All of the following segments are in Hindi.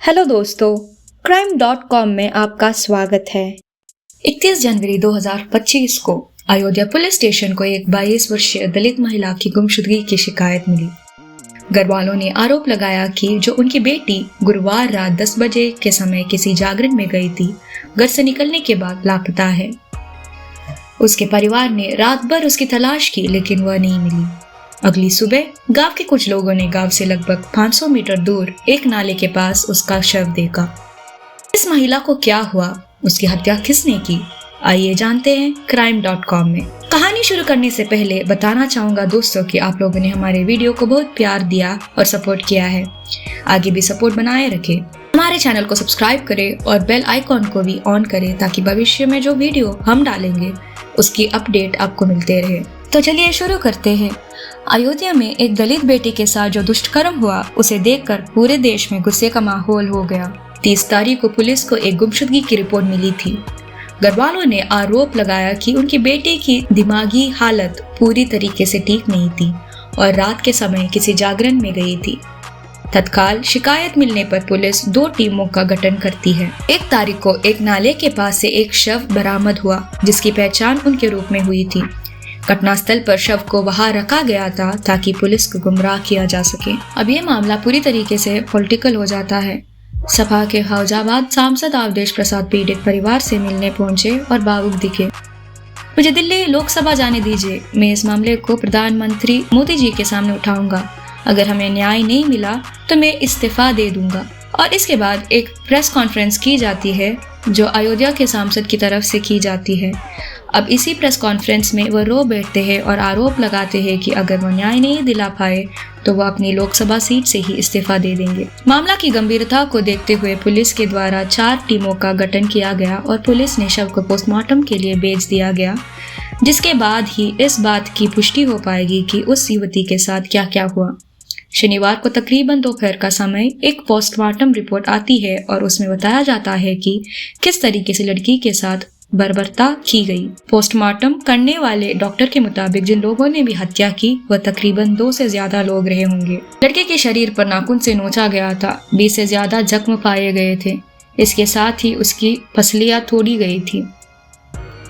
हेलो दोस्तों, crime.com में आपका स्वागत है। 31 जनवरी 2025 को अयोध्या पुलिस स्टेशन को एक 22 वर्षीय दलित महिला की गुमशुदगी की शिकायत मिली। घर वालों ने आरोप लगाया कि जो उनकी बेटी गुरुवार रात 10 बजे के समय किसी जागरण में गई थी, घर से निकलने के बाद लापता है। उसके परिवार ने रात भर उसकी तलाश की, लेकिन वह नहीं मिली। अगली सुबह गांव के कुछ लोगों ने गांव से लगभग 500 मीटर दूर एक नाले के पास उसका शव देखा। इस महिला को क्या हुआ, उसकी हत्या किसने की, आइए जानते हैं crime.com में। कहानी शुरू करने से पहले बताना चाहूंगा दोस्तों कि आप लोगों ने हमारे वीडियो को बहुत प्यार दिया और सपोर्ट किया है। आगे भी सपोर्ट बनाए रखें। हमारे चैनल को सब्सक्राइब करें और बेल आइकॉन को भी ऑन करें ताकि भविष्य में जो वीडियो हम डालेंगे उसकी अपडेट आपको मिलते रहे। तो चलिए शुरू करते हैं। अयोध्या में एक दलित बेटी के साथ जो दुष्कर्म हुआ, उसे देखकर पूरे देश में गुस्से का माहौल हो गया। 30 तारीख को पुलिस को एक गुमशुदगी की रिपोर्ट मिली थी। घर वालों ने आरोप लगाया कि उनकी बेटी की दिमागी हालत पूरी तरीके से ठीक नहीं थी और रात के समय किसी जागरण में गई थी। तत्काल शिकायत मिलने पर पुलिस 2 टीमों का गठन करती है। 1 तारीख को एक नाले के पास से एक शव बरामद हुआ, जिसकी पहचान उनके रूप में हुई थी। घटनास्थल पर शव को वहां रखा गया था ताकि पुलिस को गुमराह किया जा सके। अब ये मामला पूरी तरीके से पॉलिटिकल हो जाता है। सपा के फौजाबाद सांसद अवधेश प्रसाद पीड़ित परिवार से मिलने पहुंचे और भावुक दिखे। मुझे दिल्ली लोकसभा जाने दीजिए, मैं इस मामले को प्रधानमंत्री मोदी जी के सामने उठाऊंगा। अगर हमें न्याय नहीं मिला तो मैं इस्तीफा दे दूंगा। और इसके बाद एक प्रेस कॉन्फ्रेंस की जाती है जो अयोध्या के सांसद की तरफ से की जाती है। अब इसी प्रेस कॉन्फ्रेंस में वह रो बैठते हैं और आरोप लगाते हैं कि अगर वो न्याय नहीं दिला पाए तो वह अपनी लोकसभा सीट से ही इस्तीफा दे देंगे। मामला की गंभीरता को देखते हुए पुलिस के द्वारा 4 टीमों का गठन किया गया और पुलिस ने शव को पोस्टमार्टम के लिए भेज दिया गया, जिसके बाद ही इस बात की पुष्टि हो पाएगी कि उस युवती के साथ क्या क्या हुआ। शनिवार को तकरीबन दोपहर का समय एक पोस्टमार्टम रिपोर्ट आती है और उसमें बताया जाता है कि किस तरीके से लड़की के साथ बर्बरता की गई। पोस्टमार्टम करने वाले डॉक्टर के मुताबिक जिन लोगों ने भी हत्या की वह तकरीबन 2 से ज्यादा लोग रहे होंगे। लड़के के शरीर पर नाखून से नोचा गया था। 20 से ज्यादा जख्म पाए गए थे। इसके साथ ही उसकी पसलियां तोड़ी गई थी,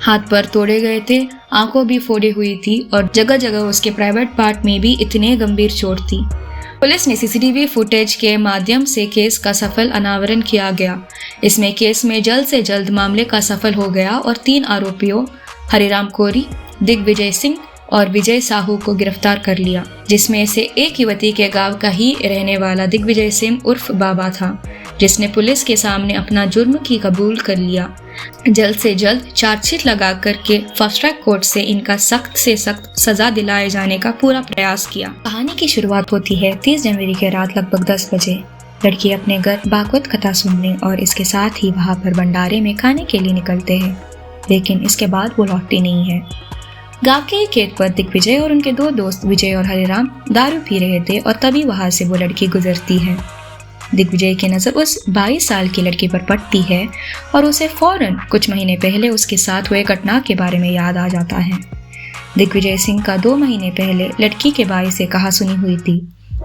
हाथ पर तोड़े गए थे, आंखों भी फोड़ी हुई थी और जगह जगह उसके प्राइवेट पार्ट में भी इतने गंभीर चोट थी। पुलिस ने सीसीटीवी फुटेज के माध्यम से केस का सफल अनावरण किया गया। इसमें केस में जल्द से जल्द मामले का सफल हो गया और 3 आरोपियों हरिराम कोरी, दिग्विजय सिंह और विजय साहू को गिरफ्तार कर लिया, जिसमें से एक युवती के गांव का ही रहने वाला दिग्विजय सिंह उर्फ बाबा था, जिसने पुलिस के सामने अपना जुर्म की कबूल कर लिया। जल्द से जल्द चार्जशीट लगा करके फास्ट ट्रैक कोर्ट से इनका सख्त से सख्त सजा दिलाए जाने का पूरा प्रयास किया। कहानी की शुरुआत होती है 30 जनवरी के रात लगभग 10 बजे। लड़की अपने घर भागवत कथा सुनने और इसके साथ ही वहाँ पर भंडारे में खाने के लिए निकलते हैं, लेकिन इसके बाद वो लौटती नहीं है। गांव के एक खेत पर दिग्विजय और उनके 2 दोस्त विजय और हरिराम दारू पी रहे थे और तभी वहां से वो लड़की गुजरती है। दिग्विजय की नजर उस 22 साल की लड़की पर पड़ती है और उसे फौरन कुछ महीने पहले उसके साथ हुए घटना के बारे में याद आ जाता है। दिग्विजय सिंह का 2 महीने पहले लड़की के भाई से कहा सुनी हुई थी,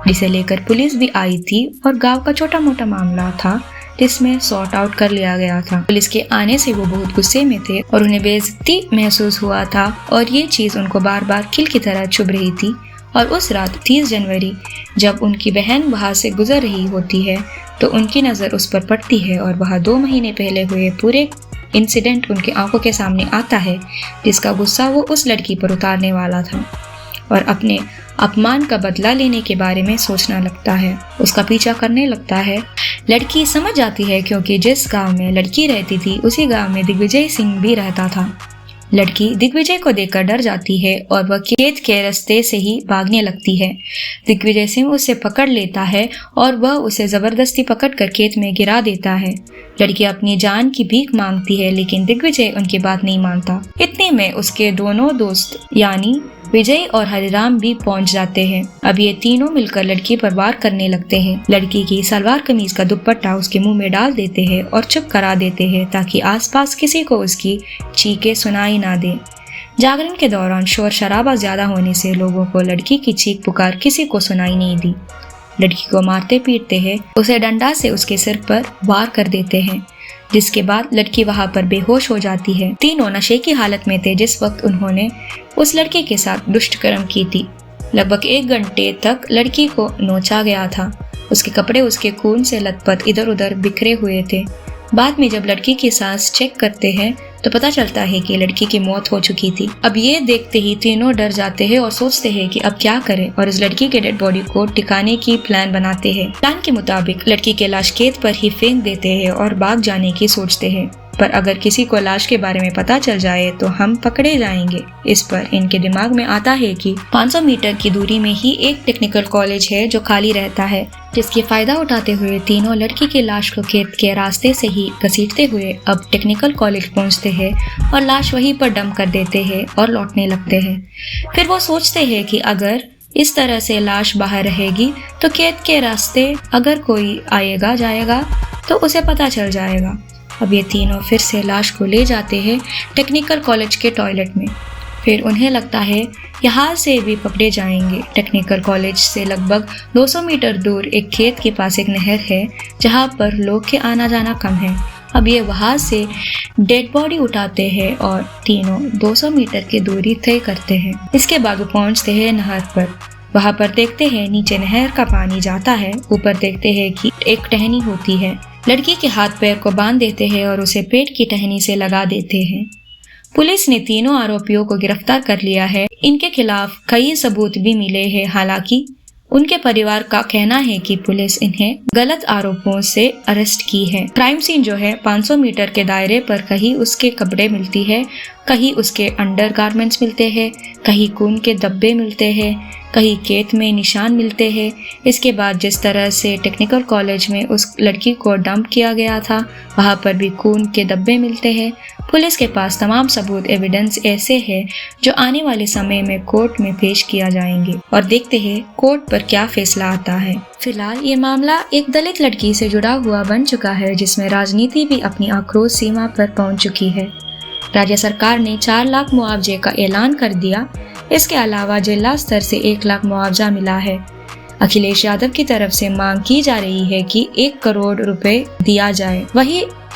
जिसे लेकर पुलिस भी आई थी और गांव का छोटा मोटा मामला था जिसमें सॉर्ट आउट कर लिया गया था। पुलिस के आने से वो बहुत गुस्से में थे और उन्हें बेइज्जती महसूस हुआ था और ये चीज उनको बार बार किल की तरह चुभ रही थी। और उस रात 30 जनवरी जब उनकी बहन वहां से गुजर रही होती है तो उनकी नज़र उस पर पड़ती है और वह 2 महीने पहले हुए पूरे इंसिडेंट उनकी आंखों के सामने आता है, जिसका गुस्सा वो उस लड़की पर उतारने वाला था और अपने अपमान का बदला लेने के बारे में सोचना लगता है। उसका पीछा करने लगता है। लड़की समझ जाती है क्योंकि जिस गांव में लड़की रहती थी उसी गांव में दिग्विजय सिंह भी रहता था। लड़की दिग्विजय को देखकर डर जाती है और वह खेत के रास्ते से ही भागने लगती है। दिग्विजय सिंह उसे पकड़ लेता है और वह उसे जबरदस्ती पकड़कर खेत में गिरा देता है। लड़की अपनी जान की भीख मांगती है, लेकिन दिग्विजय उनकी बात नहीं मानता। इतने में उसके दोनों दोस्त यानी विजय और हरिराम भी पहुंच जाते हैं। अब ये तीनों मिलकर लड़की पर वार करने लगते हैं। लड़की की सलवार कमीज का दुपट्टा उसके मुंह में डाल देते हैं और चुप करा देते हैं ताकि आसपास किसी को उसकी चीखें सुनाई ना दे। जागरण के दौरान शोर शराबा ज्यादा होने से लोगों को लड़की की चीख पुकार किसी को सुनाई नहीं दी। लड़की को मारते पीटते हैं, उसे डंडा से उसके सिर पर वार कर देते हैं, जिसके बाद लड़की वहां पर बेहोश हो जाती है। तीनों नशे की हालत में थे जिस वक्त उन्होंने उस लड़के के साथ दुष्कर्म की थी। लगभग 1 घंटे तक लड़की को नोचा गया था। उसके कपड़े उसके खून से लथपथ इधर उधर बिखरे हुए थे। बाद में जब लड़की की सांस चेक करते हैं तो पता चलता है कि लड़की की मौत हो चुकी थी। अब ये देखते ही तीनों डर जाते हैं और सोचते हैं कि अब क्या करें, और इस लड़की के डेड बॉडी को टिकाने की प्लान बनाते हैं। प्लान के मुताबिक लड़की के लाश खेत पर ही फेंक देते हैं और भाग जाने की सोचते हैं, पर अगर किसी को लाश के बारे में पता चल जाए तो हम पकड़े जाएंगे। इस पर इनके दिमाग में आता है कि 500 मीटर की दूरी में ही एक टेक्निकल कॉलेज है जो खाली रहता है, जिसकी फायदा उठाते हुए तीनों लड़की की लाश को खेत के रास्ते से ही घसीटते हुए अब टेक्निकल कॉलेज पहुंचते हैं और लाश वहीं पर डंप कर देते हैं और लौटने लगते हैं। फिर वो सोचते हैं कि अगर इस तरह से लाश बाहर रहेगी तो खेत के रास्ते अगर कोई आएगा जाएगा तो उसे पता चल जाएगा। अब ये तीनों फिर से लाश को ले जाते हैं टेक्निकल कॉलेज के टॉयलेट में। फिर उन्हें लगता है यहाँ से भी पकड़े जाएंगे। टेक्निकल कॉलेज से लगभग 200 मीटर दूर एक खेत के पास एक नहर है जहाँ पर लोग के आना जाना कम है। अब ये वहाँ से डेड बॉडी उठाते हैं और तीनों 200 मीटर की दूरी तय करते हैं। इसके बाद वो पहुँचते हैं नहर पर। वहाँ पर देखते हैं नीचे नहर का पानी जाता है, ऊपर देखते हैं कि एक टहनी होती है। लड़की के हाथ पैर को बांध देते हैं और उसे पेट की टहनी से लगा देते हैं। पुलिस ने तीनों आरोपियों को गिरफ्तार कर लिया है। इनके खिलाफ कई सबूत भी मिले हैं। हालांकि उनके परिवार का कहना है कि पुलिस इन्हें गलत आरोपों से अरेस्ट की है। क्राइम सीन जो है 500 मीटर के दायरे पर कहीं उसके कपड़े मिलती है, कहीं उसके अंडरगारमेंट्स मिलते हैं, कहीं खून के धब्बे मिलते हैं, कहीं खेत में निशान मिलते हैं। इसके बाद जिस तरह से टेक्निकल कॉलेज में उस लड़की को डंप किया गया था वहाँ पर भी खून के धब्बे मिलते हैं। पुलिस के पास तमाम सबूत एविडेंस ऐसे हैं जो आने वाले समय में कोर्ट में पेश किया जाएंगे और देखते हैं कोर्ट पर क्या फैसला आता है। फिलहाल ये मामला एक दलित लड़की से जुड़ा हुआ बन चुका है जिसमें राजनीति भी अपनी आक्रोश सीमा पर पहुंच चुकी है। राज्य सरकार ने 4 लाख मुआवजे का ऐलान कर दिया। इसके अलावा जिला स्तर से 1 लाख मुआवजा मिला है। अखिलेश यादव की तरफ से मांग की जा रही है कि 1 करोड़ रुपए दिया जाए।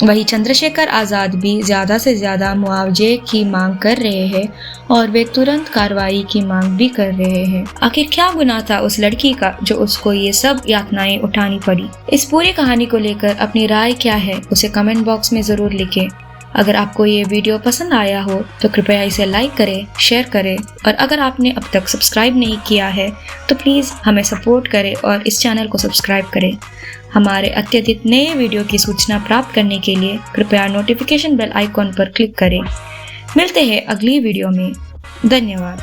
वही चंद्रशेखर आजाद भी ज्यादा से ज्यादा मुआवजे की मांग कर रहे हैं और वे तुरंत कार्रवाई की मांग भी कर रहे हैं। आखिर क्या गुनाह था उस लड़की का जो उसको ये सब यातनाएं उठानी पड़ी? इस पूरी कहानी को लेकर अपनी राय क्या है उसे कमेंट बॉक्स में जरूर लिखें। अगर आपको ये वीडियो पसंद आया हो तो कृपया इसे लाइक करें, शेयर करें और अगर आपने अब तक सब्सक्राइब नहीं किया है तो प्लीज़ हमें सपोर्ट करें और इस चैनल को सब्सक्राइब करें। हमारे अत्यधिक नए वीडियो की सूचना प्राप्त करने के लिए कृपया नोटिफिकेशन बेल आइकॉन पर क्लिक करें। मिलते हैं अगली वीडियो में। धन्यवाद।